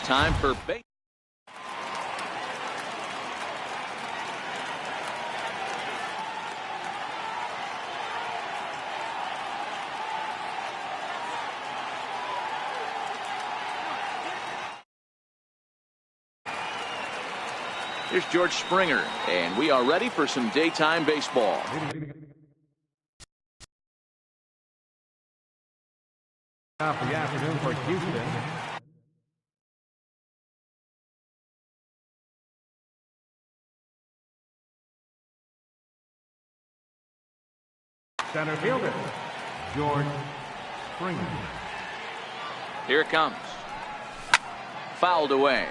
time for base. Here's George Springer, and we are ready for some daytime baseball. Top of the afternoon for Houston. Center fielder, George Springer. Here it comes. Fouled away.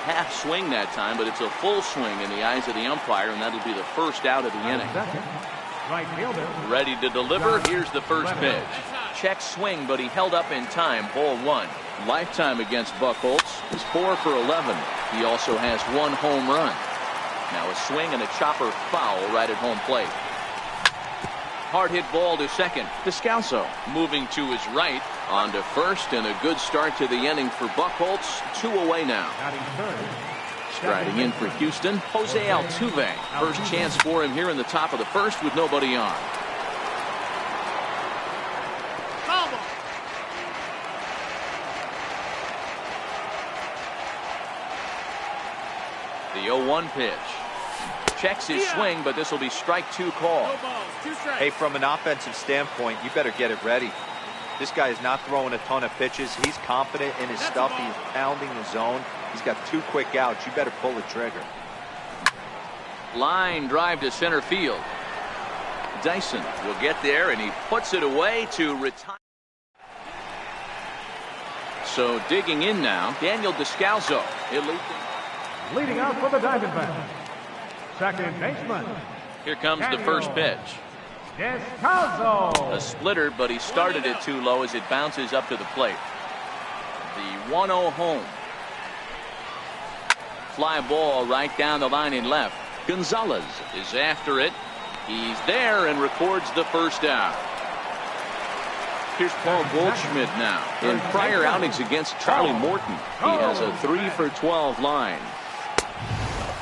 Half swing that time, but it's a full swing in the eyes of the umpire, and that'll be the first out of the inning. Right fielder. Ready to deliver. Here's the first pitch. Check swing, but he held up in time. Ball one. Lifetime against Buchholz is 4 for 11. He also has 1 home run. Now a swing and a chopper foul right at home plate. Hard hit ball to second. Descalso moving to his right. On to first, and a good start to the inning for Buchholz. 2 away now. Striding in for Houston, Jose Altuve. First chance for him here in the top of the first with nobody on. The 0-1 pitch. Checks his swing, but this will be strike 2 call. Hey, from an offensive standpoint, you better get it ready. This guy is not throwing a ton of pitches. He's confident in his stuff. He's pounding the zone. He's got 2 quick outs. You better pull the trigger. Line drive to center field. Dyson will get there, and he puts it away to retire. So digging in now, Daniel Descalso. Leading out for the Diamondbacks. Second baseman. Here comes the first pitch. Descalso. A splitter, but he started it too low as it bounces up to the plate. The 1-0 home. Fly ball right down the line in left. Gonzalez is after it. He's there and records the first out. Here's Paul Goldschmidt now. In prior outings against Charlie Morton, he has a 3 for 12 line.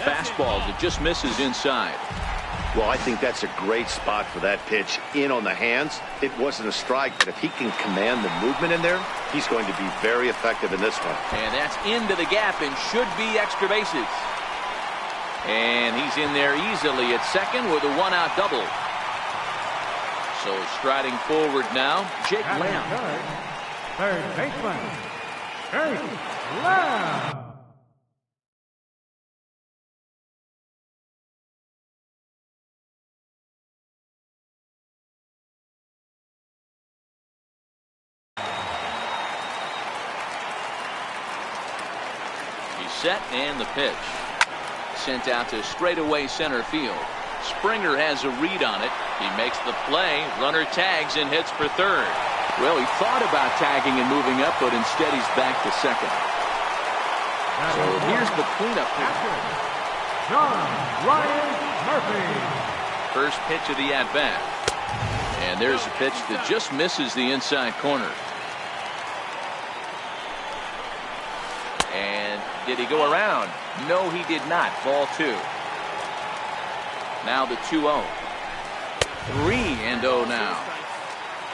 Fastball that just misses inside. Well, I think that's a great spot for that pitch. In on the hands. It wasn't a strike, but if he can command the movement in there, he's going to be very effective in this one. And that's into the gap and should be extra bases. And he's in there easily at second with a 1-out double. So striding forward now, Jake Lamb. Third baseman, Jake Lamb. Set and the pitch. Sent out to straightaway center field. Springer has a read on it. He makes the play. Runner tags and hits for third. Well, he thought about tagging and moving up, but instead he's back to second. So here's the cleanup. John Ryan Murphy. First pitch of the at-bat. And there's a pitch that just misses the inside corner. And did he go around? No, he did not. Ball 2. Now the 2-0. 3-0 now.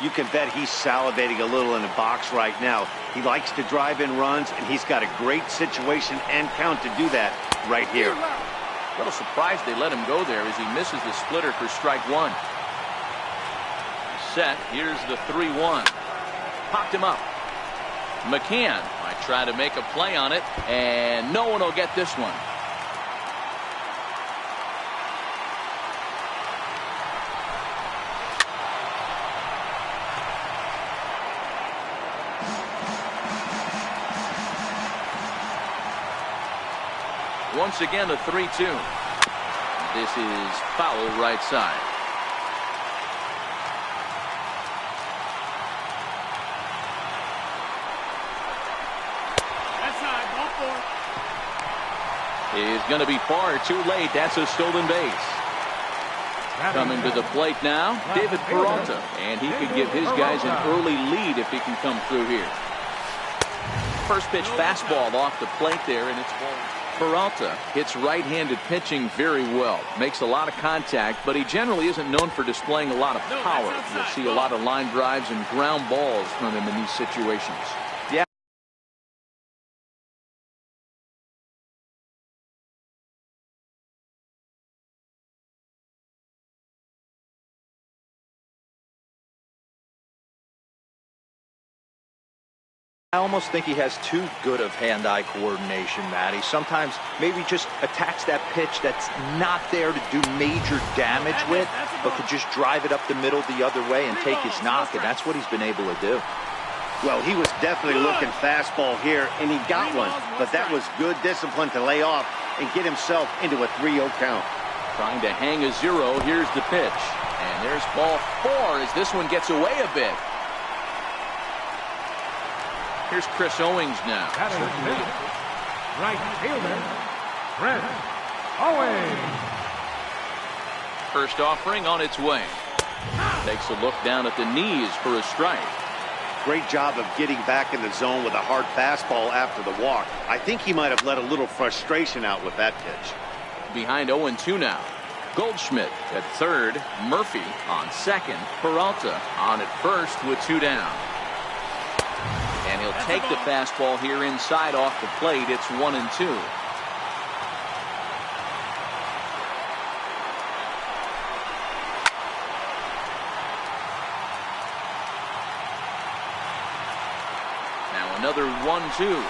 You can bet he's salivating a little in the box right now. He likes to drive in runs, and he's got a great situation and count to do that right here. A little surprised they let him go there as he misses the splitter for strike 1. Set. Here's the 3-1. Popped him up. McCann might try to make a play on it, and no one will get this one. Once again, a 3-2. This is foul right side. is going to be far too late. That's a stolen base. Coming to the plate now, David Peralta, and he could give his guys an early lead if he can come through here. First pitch fastball off the plate there, and it's ball. Peralta hits right-handed pitching very well. Makes a lot of contact, but he generally isn't known for displaying a lot of power. You'll see a lot of line drives and ground balls from him in these situations. Yeah. I almost think he has too good of hand-eye coordination, Matty. Sometimes maybe just attacks that pitch that's not there to do major damage with, but could just drive it up the middle the other way and take his knock, and that's what he's been able to do. Well, he was definitely looking fastball here, and he got one. But that was good discipline to lay off and get himself into a 3-0 count. Trying to hang a 0. Here's the pitch. And there's ball 4 as this one gets away a bit. Here's Chris Owings now. Right fielder, Chris Owings. First offering on its way. Takes a look down at the knees for a strike. Great job of getting back in the zone with a hard fastball after the walk. I think he might have let a little frustration out with that pitch. Behind 0-2 now. Goldschmidt at third. Murphy on second. Peralta on at first with 2 down. And he'll take the fastball here inside off the plate. It's 1-2. Now another 1-2.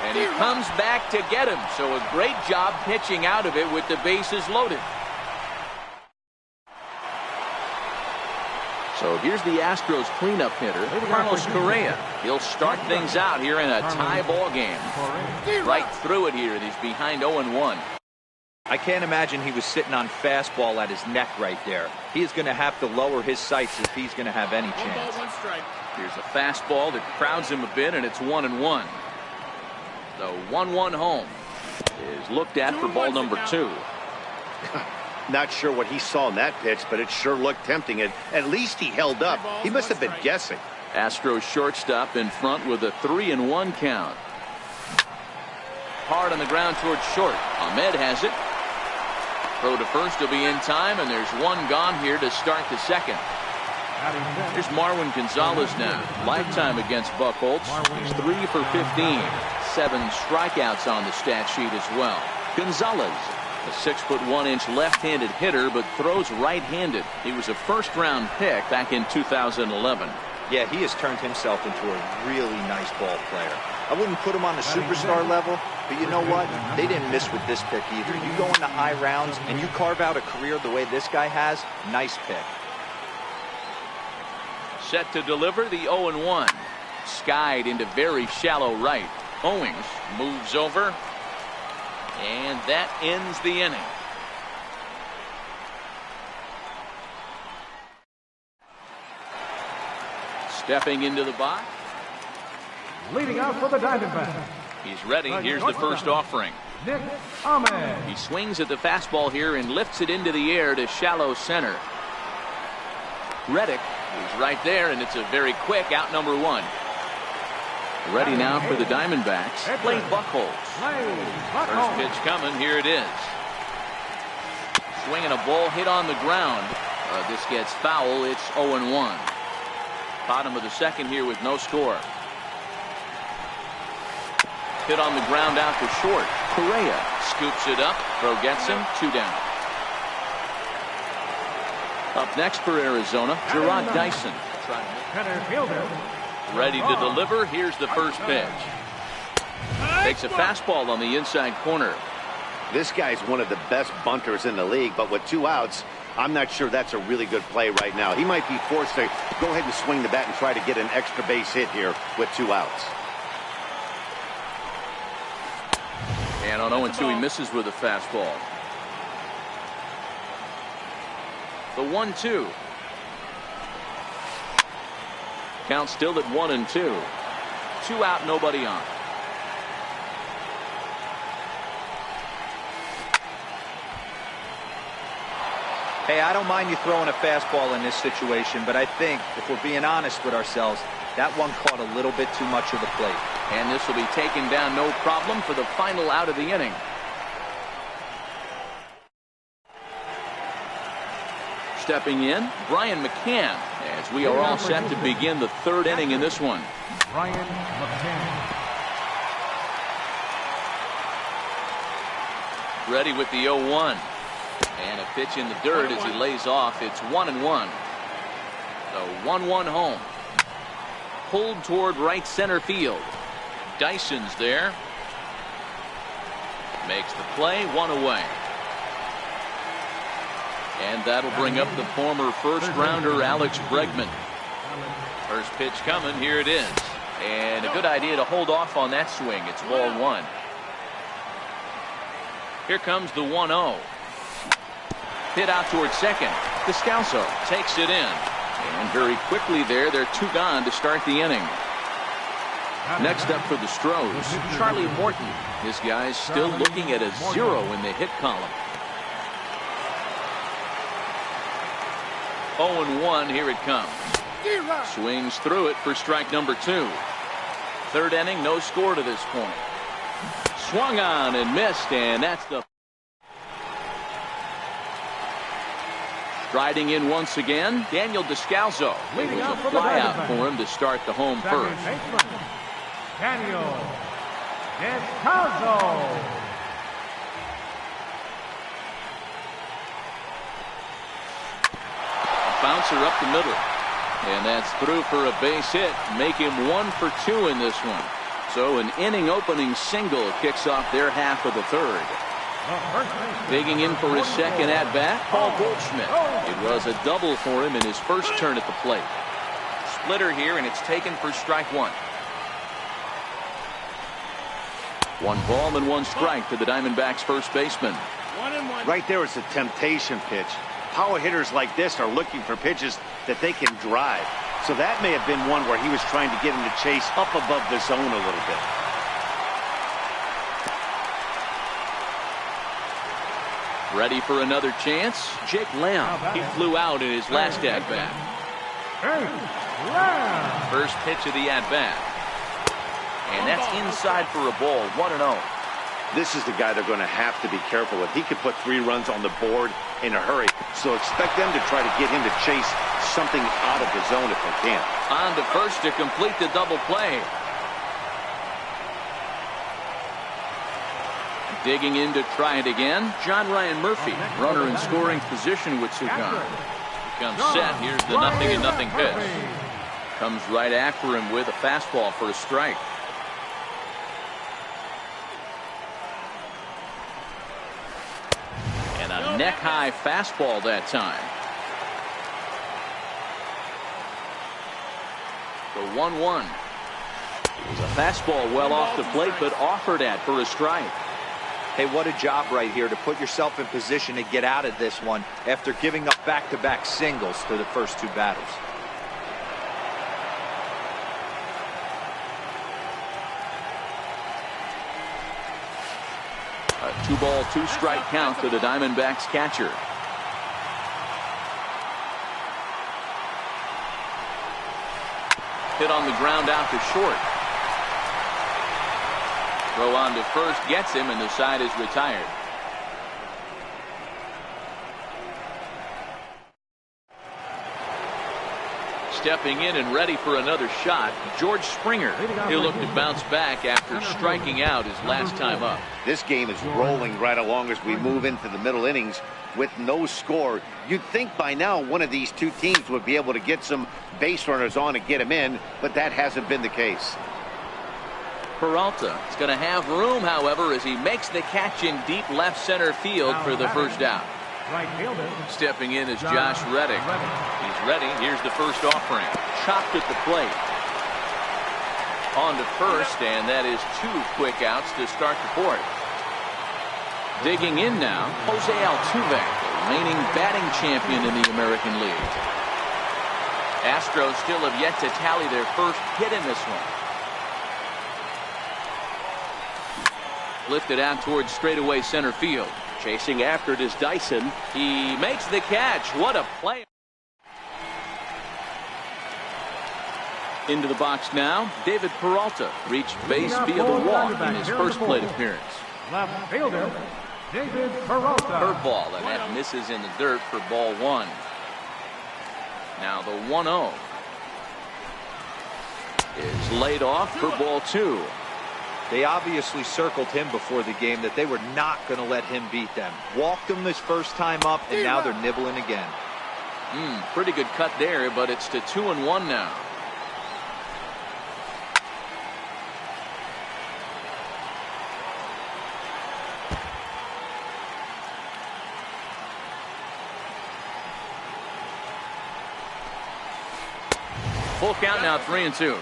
And he comes back to get him. So a great job pitching out of it with the bases loaded. So here's the Astros cleanup hitter, Carlos Correa. He'll start things out here in a tie ball game. Right through it here. He's behind 0-1. I can't imagine he was sitting on fastball at his neck right there. He is going to have to lower his sights if he's going to have any chance. Here's a fastball that crowds him a bit, and it's 1-1. The 1-1 home is looked at for ball number 2. Not sure what he saw in that pitch, but it sure looked tempting. And at least he held up. He must have been guessing. Astros shortstop in front with a 3-1 count. Hard on the ground towards short. Ahmed has it. Throw to first will be in time, and there's one gone here to start the second. Here's Marwin Gonzalez now. Lifetime against Buchholz. He's 3 for 15. 7 strikeouts on the stat sheet as well. Gonzalez, a 6'1" left-handed hitter, but throws right-handed. He was a first-round pick back in 2011. Yeah, he has turned himself into a really nice ball player. I wouldn't put him on the superstar level, but you know what? They didn't miss with this pick either. You go into high rounds and you carve out a career the way this guy has, nice pick. Set to deliver the 0-1. Skied into very shallow right. Owings moves over. And that ends the inning. Stepping into the box. Leading out for the Diamondbacks. He's ready. Here's the first offering. Nick Ahmed. He swings at the fastball here and lifts it into the air to shallow center. Reddick is right there, and it's a very quick out number 1. Ready now for the Diamondbacks. Blaine Buchholz. First pitch coming. Here it is. Swinging a ball hit on the ground. This gets foul. It's 0-1. Bottom of the second here with no score. Hit on the ground out to short. Correa scoops it up. Throw gets him. 2 down. Up next for Arizona, Gerard Dyson. Center fielder. Ready to deliver. Here's the first pitch. Takes a fastball on the inside corner. This guy's one of the best bunters in the league, but with 2 outs, I'm not sure that's a really good play right now. He might be forced to go ahead and swing the bat and try to get an extra base hit here with 2 outs. And on 0-2, he misses with a fastball. The 1-2. Count still at 1-2. 2 out, nobody on. Hey, I don't mind you throwing a fastball in this situation, but I think if we're being honest with ourselves, that one caught a little bit too much of the plate. And this will be taken down no problem for the final out of the inning. Stepping in, Brian McCann, as we are all set to begin the third inning in this one. Brian McCann. Ready with the 0-1. And a pitch in the dirt as he lays off. It's 1-1. The 1-1 home. Pulled toward right center field. Dyson's there. Makes the play, 1 away. And that'll bring up the former first-rounder Alex Bregman. First pitch coming. Here it is. And a good idea to hold off on that swing. It's ball 1. Here comes the 1-0. Hit out towards second. Descalso takes it in. And very quickly there, they're 2 gone to start the inning. Next up for the Stros, Charlie Morton. This guy's still looking at a 0 in the hit column. 0-1, here it comes. Swings through it for strike number 2. Third inning, no score to this point. Swung on and missed, and that's the... Striding in once again, Daniel Descalso. It was a fly out for him to start the home first. Daniel Descalso. Bouncer up the middle. And that's through for a base hit. Make him 1 for 2 in this one. So an inning opening single kicks off their half of the third. Digging in for his second at bat, Paul Goldschmidt. It was a double for him in his first turn at the plate. Splitter here, and it's taken for strike 1. 1 ball and 1 strike to the Diamondbacks first baseman. Right there is a temptation pitch. Power hitters like this are looking for pitches that they can drive. So that may have been one where he was trying to get him to chase up above the zone a little bit. Ready for another chance? Jake Lamb. He flew out in his last at-bat. First pitch of the at-bat. And that's inside for a ball. 1-0. This is the guy they're going to have to be careful with. He could put 3 runs on the board in a hurry. So expect them to try to get him to chase something out of the zone if they can. On to first to complete the double play. Digging in to try it again, John Ryan Murphy, runner in scoring position with 2 gone. Comes set. Here's the 0-0 pitch. Comes right after him with a fastball for a strike. And a neck-high fastball that time. The 1-1. It was a fastball well off the plate, but offered at for a strike. Hey, what a job right here to put yourself in position to get out of this one after giving up back-to-back singles to the first 2 batters. A 2-ball, 2-strike count to the Diamondbacks catcher. Hit on the ground out to short. Throw on to first, gets him, and the side is retired. Stepping in and ready for another shot, George Springer. He'll look to bounce back after striking out his last time up. This game is rolling right along as we move into the middle innings with no score. You'd think by now one of these 2 teams would be able to get some base runners on and get them in, but that hasn't been the case. Peralta is going to have room, however, as he makes the catch in deep left center field for the first out. Stepping in is Josh Reddick. He's ready. Here's the first offering. Chopped at the plate. On to first, and that is 2 quick outs to start the 4th. Digging in now, Jose Altuve, the reigning batting champion in the American League. Astros still have yet to tally their first hit in this one. Lifted out towards straightaway center field. Chasing after it is Dyson. He makes the catch. What a play. Into the box now. David Peralta reached base via the walk in his first plate appearance. Left fielder, David Peralta. Curveball, and that misses in the dirt for ball one. Now the 1-0 is laid off for ball two. They obviously circled him before the game that they were not going to let him beat them. Walked him this first time up, and now they're nibbling again. Pretty good cut there, but it's to 2-1 now. Full count now, 3-2.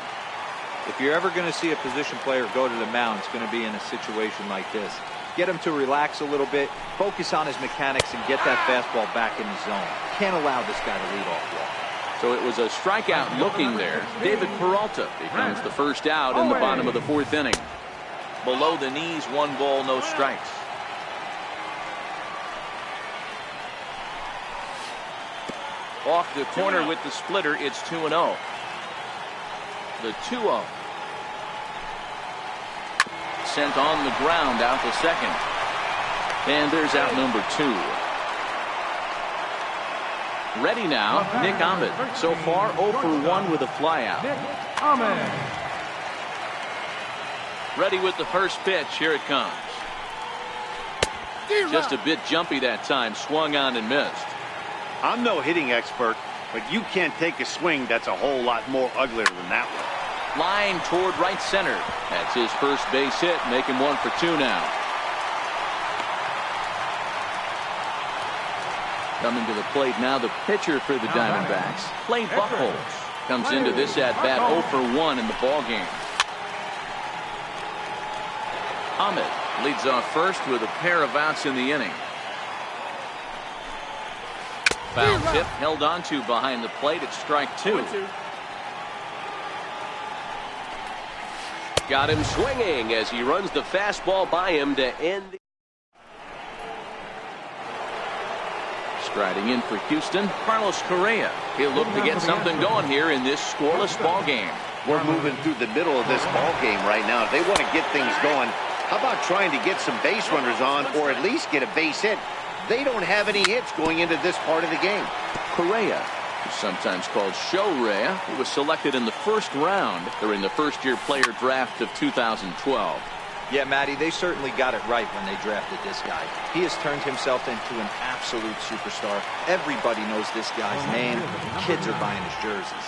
If you're ever going to see a position player go to the mound, it's going to be in a situation like this. Get him to relax a little bit, focus on his mechanics, and get that fastball back in the zone. Can't allow this guy to lead off walk. So it was a strikeout looking there. David Peralta becomes the first out in the bottom of the fourth inning. Below the knees, 1 ball, no strikes. Off the corner with the splitter, it's 2-0. The 2-0. Sent on the ground out to second. And there's out number 2. Ready now, Nick Ahmed. So far 0 for 1 with a flyout. Nick Ahmed. Ready with the first pitch. Here it comes. Just a bit jumpy that time. Swung on and missed. I'm no hitting expert, but you can't take a swing that's a whole lot more uglier than that one. Line toward right center. That's his first base hit, making 1 for 2 now. Coming to the plate now, the pitcher for the Diamondbacks, Clay Buchholz, comes into this at-bat 0 for 1 in the ballgame. Ahmed leads off first with a pair of outs in the inning. Foul tip held onto behind the plate at strike 2. Got him swinging as he runs the fastball by him to end. Striding in for Houston, Carlos Correa. He'll look to get something going here in this scoreless ball game. We're moving through the middle of this ball game right now. If they want to get things going, how about trying to get some base runners on or at least get a base hit? They don't have any hits going into this part of the game. Correa, who's sometimes called Show-Rea, he was selected in the first round during the first-year player draft of 2012. Yeah, Matty, they certainly got it right when they drafted this guy. He has turned himself into an absolute superstar. Everybody knows this guy's name. Kids are buying his jerseys.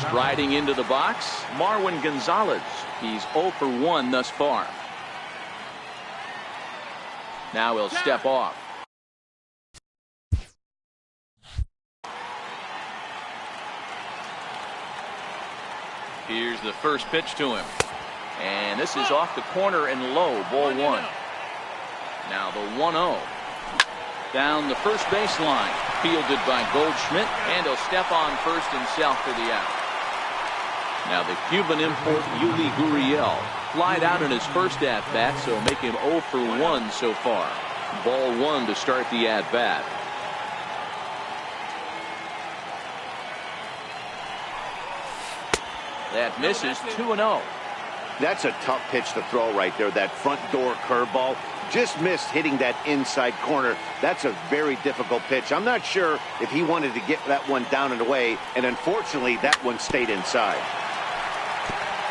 Striding into the box, Marwin Gonzalez. He's 0 for 1 thus far. Now he'll step off. Here's the first pitch to him. And this is off the corner and low, ball 1. Now the 1-0. Down the first baseline. Fielded by Goldschmidt. And he'll step on first himself for the out. Now the Cuban import Yuli Gurriel flied out in his first at-bat, so make him 0 for 1 so far. Ball 1 to start the at-bat. That misses. 2-0. That's a tough pitch to throw right there. That front door curveball just missed hitting that inside corner. That's a very difficult pitch. I'm not sure if he wanted to get that one down and away, and unfortunately that one stayed inside.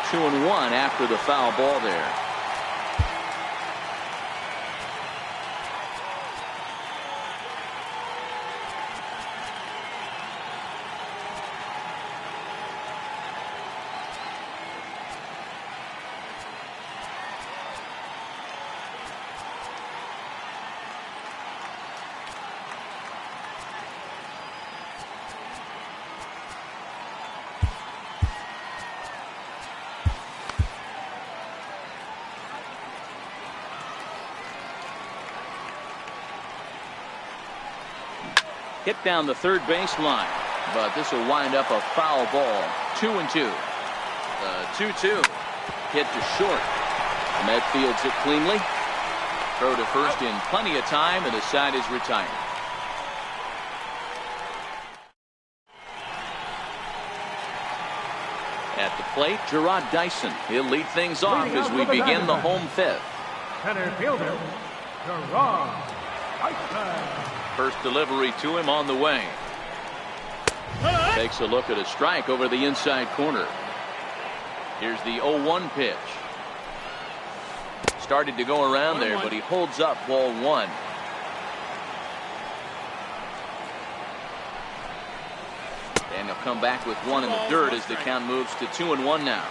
2-1 after the foul ball there. Hit down the third baseline, but this will wind up a foul ball. 2-2. The 2-2 hit to short. Ahmed fields it cleanly. Throw to first in plenty of time, and the side is retired. At the plate, Gerard Dyson. He'll lead things off as we begin the home fifth. Center fielder, Gerard Dyson. First delivery to him on the way. Takes a look at a strike over the inside corner. Here's the 0-1 pitch. Started to go around there, but he holds up ball one. And he'll come back with one in the dirt as the count moves to 2-1 now.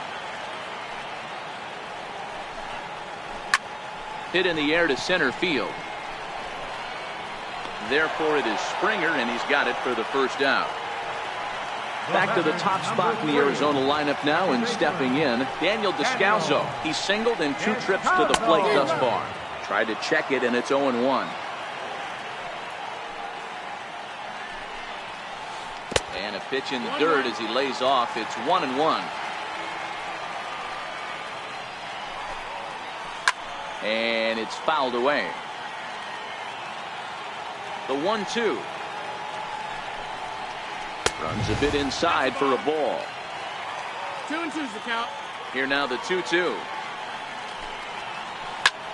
Hit in the air to center field. Therefore, it is Springer, and he's got it for the first out. Back to the top spot in the Arizona lineup now, and stepping in, Daniel Descalso. He's singled in 2 trips to the plate thus far. Tried to check it, and it's 0-1. And a pitch in the dirt as he lays off. It's 1-1. And it's fouled away. The 1-2. Runs a bit inside for a ball. 2-2's the count. Here now the 2-2.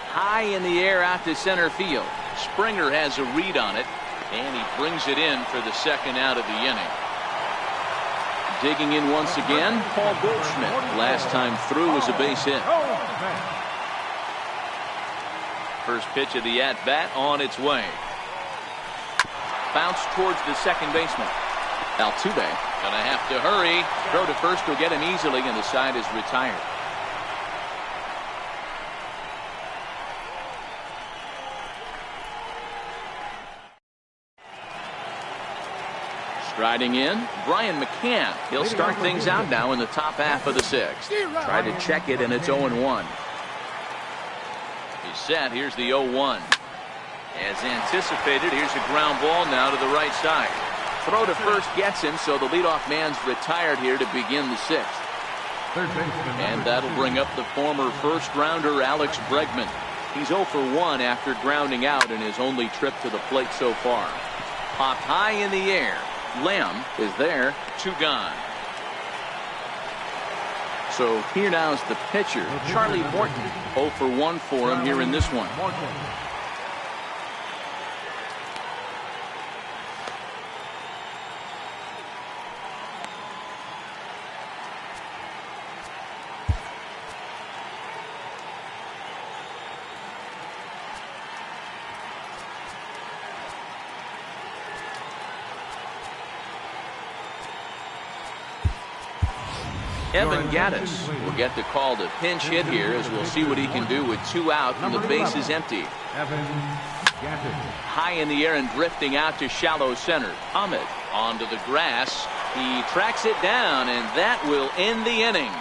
High in the air out to center field. Springer has a read on it, and he brings it in for the second out of the inning. Digging in once again, Paul Goldschmidt. Last time through was a base hit. First pitch of the at-bat on its way. Bounce towards the second baseman. Altuve gonna have to hurry. Throw to first will get him easily, and the side is retired. Striding in, Brian McCann. He'll start things out now in the top half of the sixth. Tried to check it, and it's 0-1. He's set. Here's the 0-1. As anticipated, here's a ground ball now to the right side. Throw to first gets him, so the leadoff man's retired here to begin the sixth. And that'll bring up the former first-rounder Alex Bregman. He's 0 for 1 after grounding out in his only trip to the plate so far. Popped high in the air. Lamb is there, 2 gone. So here now is the pitcher, Charlie Morton. 0 for 1 for him here in this one. Evan Gattis will get the call to pinch hit here, as we'll see what he can do with 2 out and the base is empty. High in the air and drifting out to shallow center. Ahmed onto the grass. He tracks it down, and that will end the inning.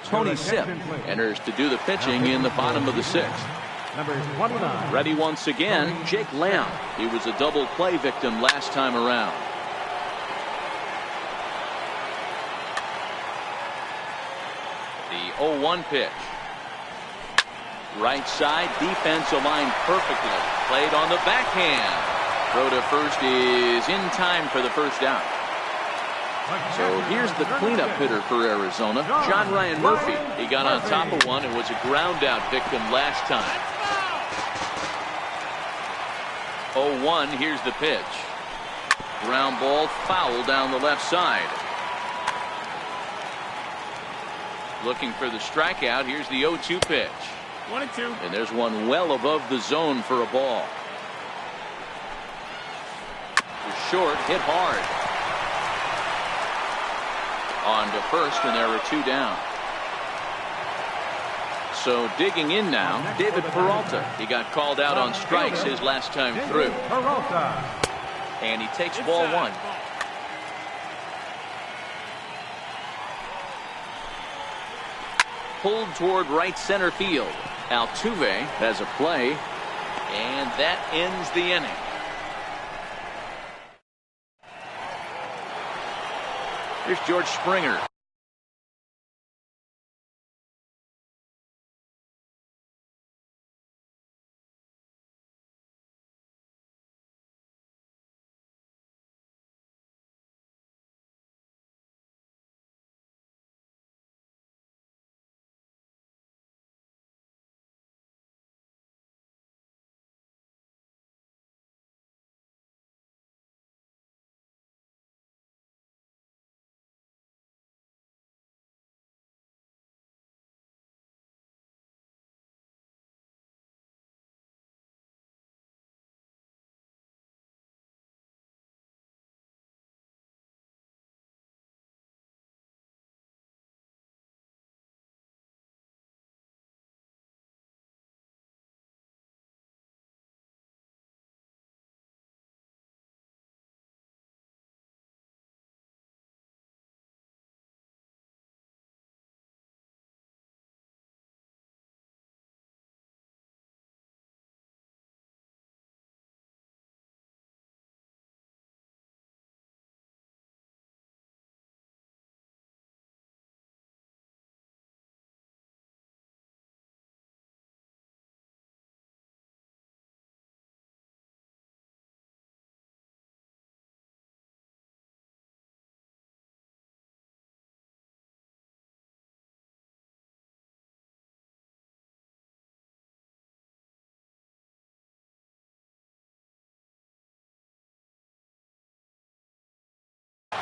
Tony Sipp enters to do the pitching in the bottom of the sixth. Ready once again, Jake Lamb. He was a double play victim last time around. The 0-1 pitch. Right side, defense aligned perfectly. Played on the backhand. Throw to first is in time for the first out. So here's the cleanup hitter for Arizona, John Ryan Murphy. He got on top of one and was a ground out victim last time. 0-1, here's the pitch. Ground ball foul down the left side. Looking for the strikeout. Here's the 0-2 pitch. 1-2. And there's one well above the zone for a ball. Short, hit hard. On to first, and there are 2 down. So digging in now, David Peralta. He got called out on strikes his last time through. And he takes ball 1. Pulled toward right center field. Altuve has a play, and that ends the inning. Here's George Springer.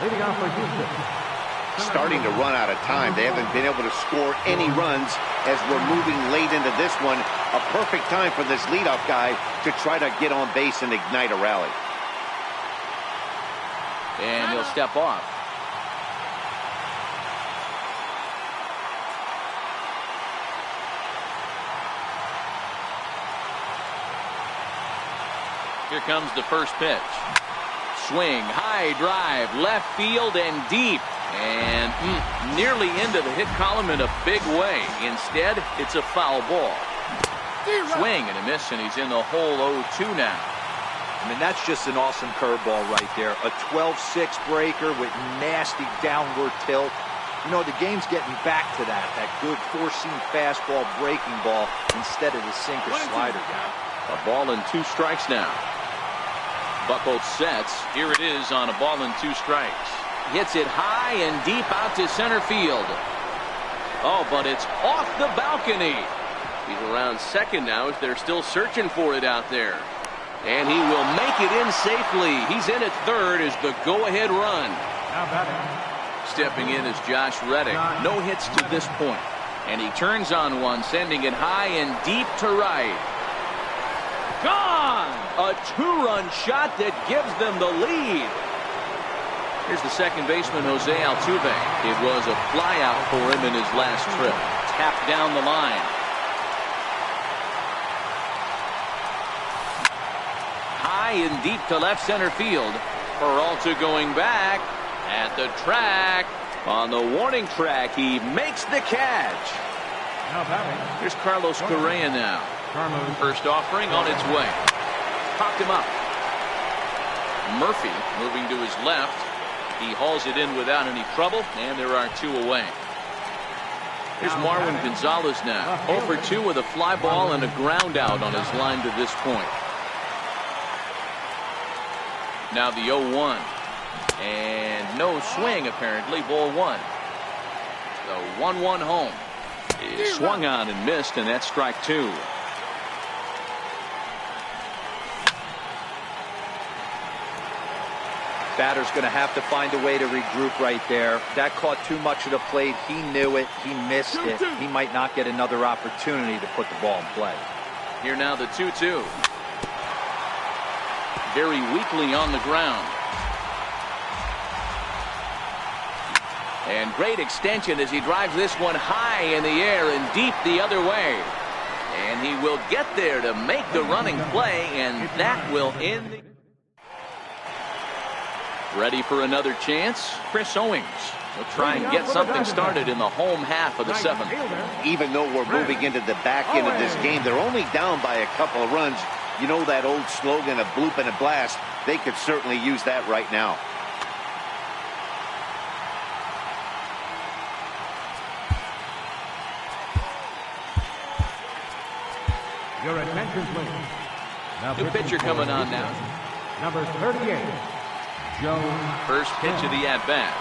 Leading off for Houston. Starting to run out of time. They haven't been able to score any runs as we're moving late into this one. A perfect time for this leadoff guy to try to get on base and ignite a rally. And he'll step off. Here comes the first pitch. Swing, high drive, left field and deep. And nearly into the hit column in a big way. Instead, it's a foul ball. Swing and a miss, and he's in the hole 0-2 now. I mean, that's just an awesome curveball right there. A 12-6 breaker with nasty downward tilt. You know, the game's getting back to that good four-seam fastball breaking ball instead of the sinker slider guy. A ball and 2 strikes now. Buchholz sets. Here it is on a ball and 2 strikes. Hits it high and deep out to center field. Oh, but it's off the balcony. He's around second now as they're still searching for it out there. And he will make it in safely. He's in at third as the go-ahead run. Now batting. Stepping in is Josh Reddick. No hits to this point. And he turns on one, sending it high and deep to right. Gone! A 2-run shot that gives them the lead. Here's the second baseman, Jose Altuve. It was a flyout for him in his last trip. Tapped down the line. High and deep to left center field. Peralta going back at the track. On the warning track, he makes the catch. Now batting. Here's Carlos Correa now. First offering on its way. Popped him up. Murphy moving to his left. He hauls it in without any trouble, and there are 2 away. Here's Marwin Gonzalez now. 0 for 2 with a fly ball and a ground out on his line to this point. Now the 0-1. And no swing, apparently. Ball 1. The 1-1 home. Is swung on and missed, and that's strike 2. Batter's going to have to find a way to regroup right there. That caught too much of the plate. He knew it. He missed it. He might not get another opportunity to put the ball in play. Here now the 2-2. Very weakly on the ground. And great extension as he drives this one high in the air and deep the other way. And he will get there to make the running play, and that will end the... Ready for another chance? Chris Owings will try and get something started in the home half of the 7th. Even though we're moving into the back end of this game, they're only down by a couple of runs. You know that old slogan, a bloop and a blast. They could certainly use that right now. Your attention, please. New pitcher coming on now. Number 38, Joe. First pitch of the at-bat.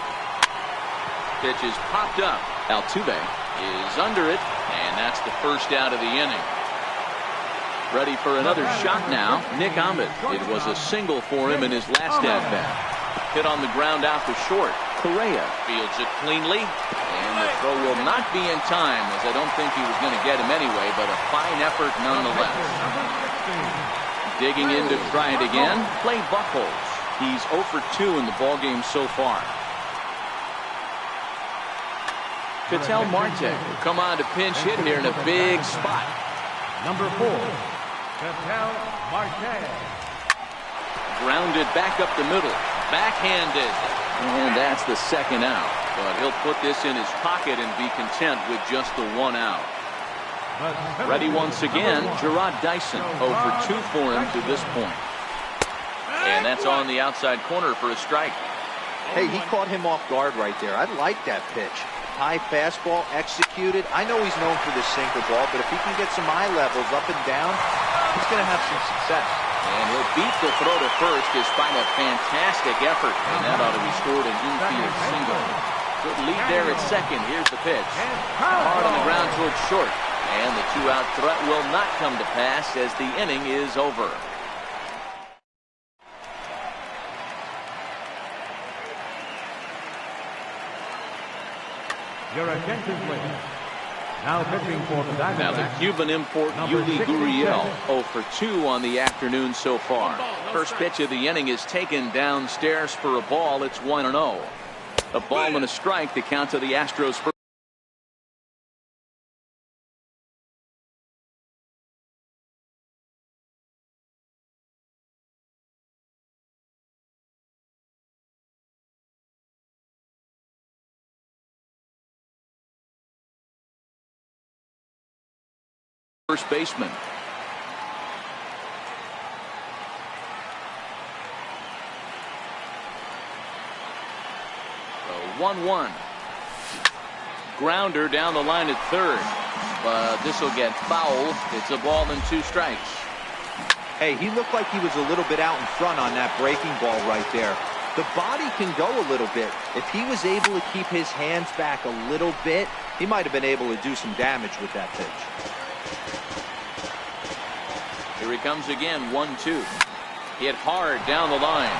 Pitch is popped up. Altuve is under it, and that's the first out of the inning. Ready for another shot now. Nick Ahmed. It was a single for him in his last at-bat. Hit on the ground out to short. Correa fields it cleanly, and the throw will not be in time, as I don't think he was going to get him anyway, but a fine effort nonetheless. Digging in to try it again. Clay Buchholz. He's 0 for 2 in the ballgame so far. Ketel Marte will come on to pinch hit here in a big spot. Number 4, Ketel Marte. Grounded back up the middle. Backhanded. And that's the second out. But he'll put this in his pocket and be content with just the 1 out. Ready once again, Jarrod Dyson. 0 for 2 for him to this point. And that's on the outside corner for a strike. Hey, he caught him off guard right there. I like that pitch. High fastball executed. I know he's known for the sinker ball, but if he can get some eye levels up and down, he's going to have some success. And he'll beat the throw to first despite a fantastic effort. And that ought to be scored an infield single. Good lead there at second. Here's the pitch. Hard on the ground towards short. And the 2-out threat will not come to pass as the inning is over. Your attention, please. Now pitching for the Diamondbacks. Now the Cuban import Yuli Gurriel 0 for 2 on the afternoon so far. First pitch of the inning is taken downstairs for a ball. It's 1-0. A ball and a strike. The count to the Astros first. First baseman. So 1-1. Grounder down the line at third, but this will get foul. It's a ball and 2 strikes. Hey, he looked like he was a little bit out in front on that breaking ball right there. The body can go a little bit. If he was able to keep his hands back a little bit, he might have been able to do some damage with that pitch. Here he comes again, 1-2. Hit hard down the line.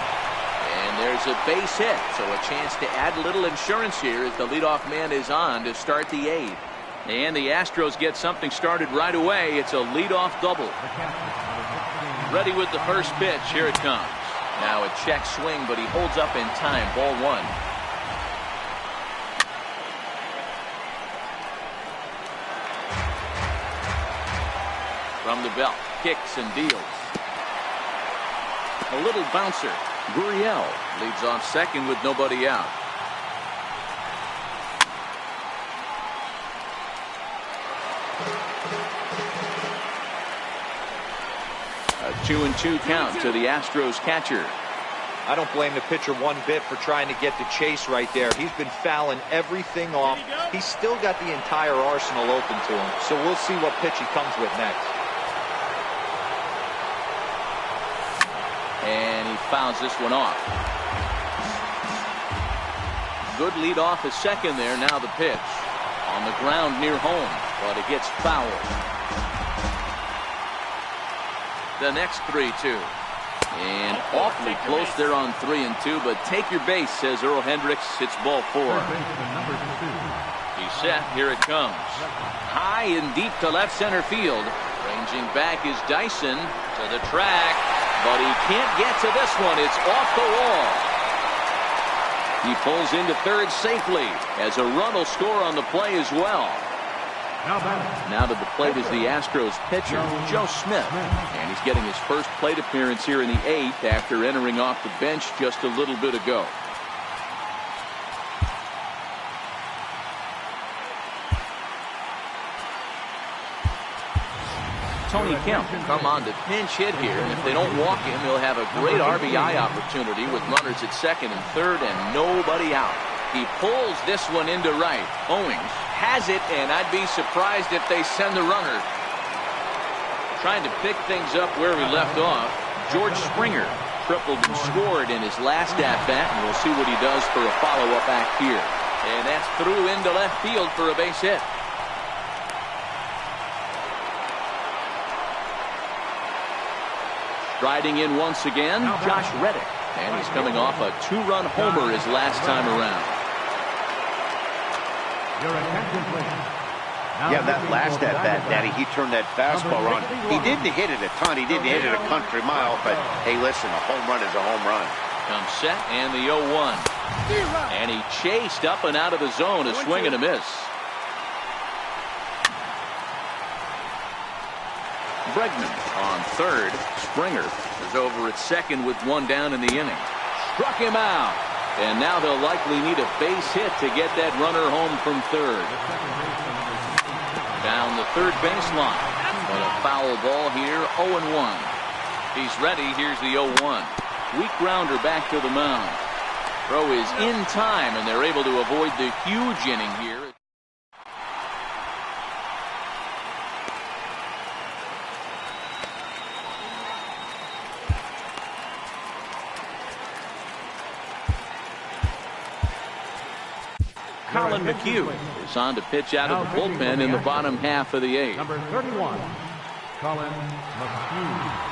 And there's a base hit, so a chance to add a little insurance here as the leadoff man is on to start the 8th. And the Astros get something started right away. It's a leadoff double. Ready with the first pitch. Here it comes. Now a check swing, but he holds up in time. Ball 1. From the belt. Kicks and deals. A little bouncer. Gurriel leads off second with nobody out. A 2-2 count to the Astros catcher. I don't blame the pitcher one bit for trying to get the chase right there. He's been fouling everything off. He's still got the entire arsenal open to him. So we'll see what pitch he comes with next. And he fouls this one off. Good lead off at second there. Now the pitch. On the ground near home, but it gets fouled. The next 3-2. And awfully close there on 3-2, but take your base, says Earl Hendricks. It's ball 4. He's set. Here it comes. High and deep to left center field. Ranging back is Dyson to the track. But he can't get to this one. It's off the wall. He pulls into third safely as a run will score on the play as well. Now to the plate is the Astros pitcher, Joe Smith. And he's getting his first plate appearance here in the 8th after entering off the bench just a little bit ago. Tony Kemp will come on to pinch hit here, and if they don't walk him, he'll have a great RBI opportunity with runners at second and third and nobody out. He pulls this one into right. Owings has it, and I'd be surprised if they send the runner. Trying to pick things up where we left off, George Springer tripled and scored in his last at-bat, and we'll see what he does for a follow-up act here. And that's through into left field for a base hit. Riding in once again, Josh Reddick. And he's coming off a 2-run homer his last time around. Yeah, that last at-bat, Daddy, he turned that fastball on. He didn't hit it a ton. He didn't hit it a country mile. But, hey, listen, a home run is a home run. Comes set and the 0-1. And he chased up and out of the zone, a swing and a miss. Bregman on third. Springer is over at second with one down in the inning. Struck him out. And now they'll likely need a base hit to get that runner home from third. Down the third baseline. But a foul ball here, 0-1. He's ready. Here's the 0-1. Weak grounder back to the mound. Throw is in time, and they're able to avoid the huge inning here. Colin McHugh is on to pitch out of the bullpen in the bottom half of the 8th. Number 31, Colin McHugh.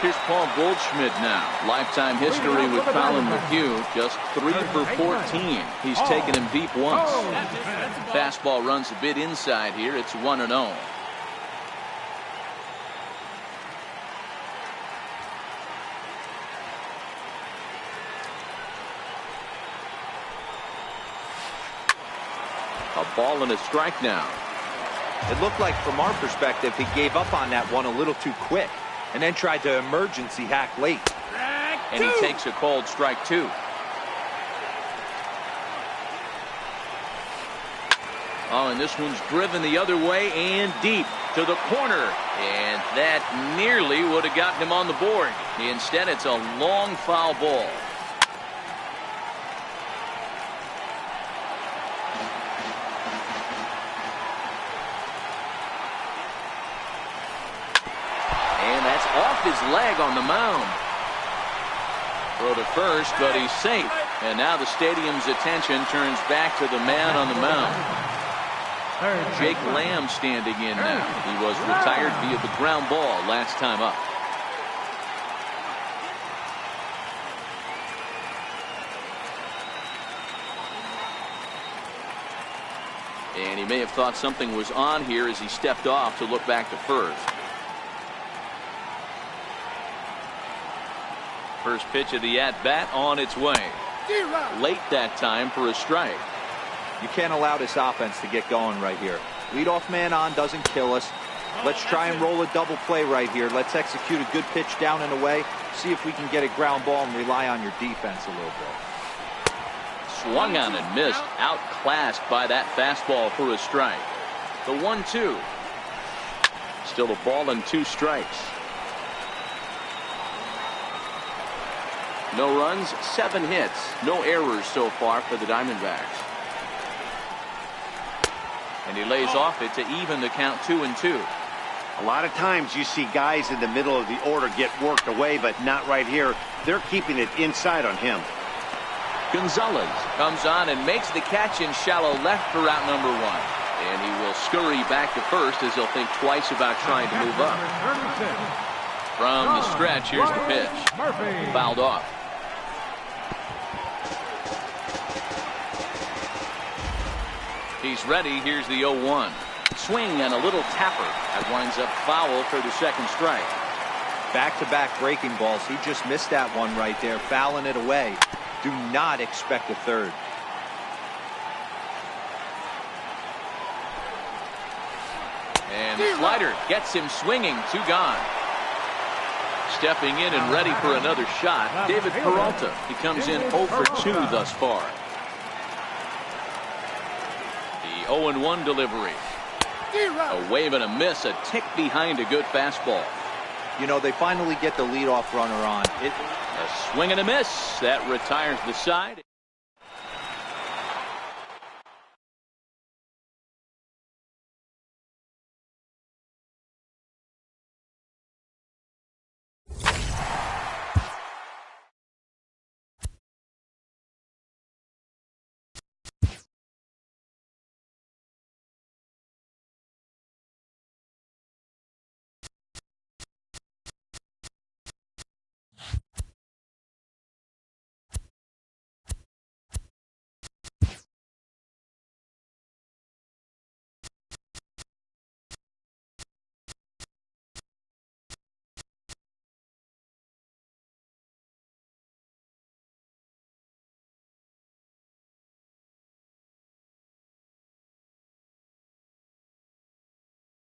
Here's Paul Goldschmidt now. Lifetime history with Colin McHugh, just 3 for 14. He's taken him deep once. Fastball runs a bit inside here. It's 1-0. A ball and a strike now. It looked like, from our perspective, he gave up on that one a little too quick and then tried to emergency hack late. And he takes a called strike 2. Oh, and this one's driven the other way and deep to the corner. And that nearly would have gotten him on the board. Instead, it's a long foul ball. Off his leg on the mound. Throw to first, but he's safe. And now the stadium's attention turns back to the man on the mound. Jake Lamb standing in now. He was retired via the ground ball last time up. And he may have thought something was on here as he stepped off to look back to first. First pitch of the at-bat on its way. Late that time for a strike. You can't allow this offense to get going right here. Leadoff man on doesn't kill us. Let's try and roll a double play right here. Let's execute a good pitch down and away. See if we can get a ground ball and rely on your defense a little bit. Swung on and missed. Outclassed by that fastball for a strike. The 1-2. Still a ball and 2 strikes. No runs, 7 hits, no errors so far for the Diamondbacks. And he lays off it to even the count 2-2. A lot of times you see guys in the middle of the order get worked away, but not right here. They're keeping it inside on him. Gonzalez comes on and makes the catch in shallow left for out number 1. And he will scurry back to first as he'll think twice about trying to move up. From the stretch, here's the pitch. Fouled off. He's ready. Here's the 0-1. Swing and a little tapper. That winds up foul for the second strike. Back-to-back breaking balls. He just missed that one right there, fouling it away. Do not expect a third. And the slider gets him swinging. 2 gone. Stepping in and ready for another shot, David Peralta. He comes in 0 for 2 thus far. The 0-1 delivery. A wave and a miss, a tick behind a good fastball. You know, they finally get the leadoff runner on. A swing and a miss. That retires the side.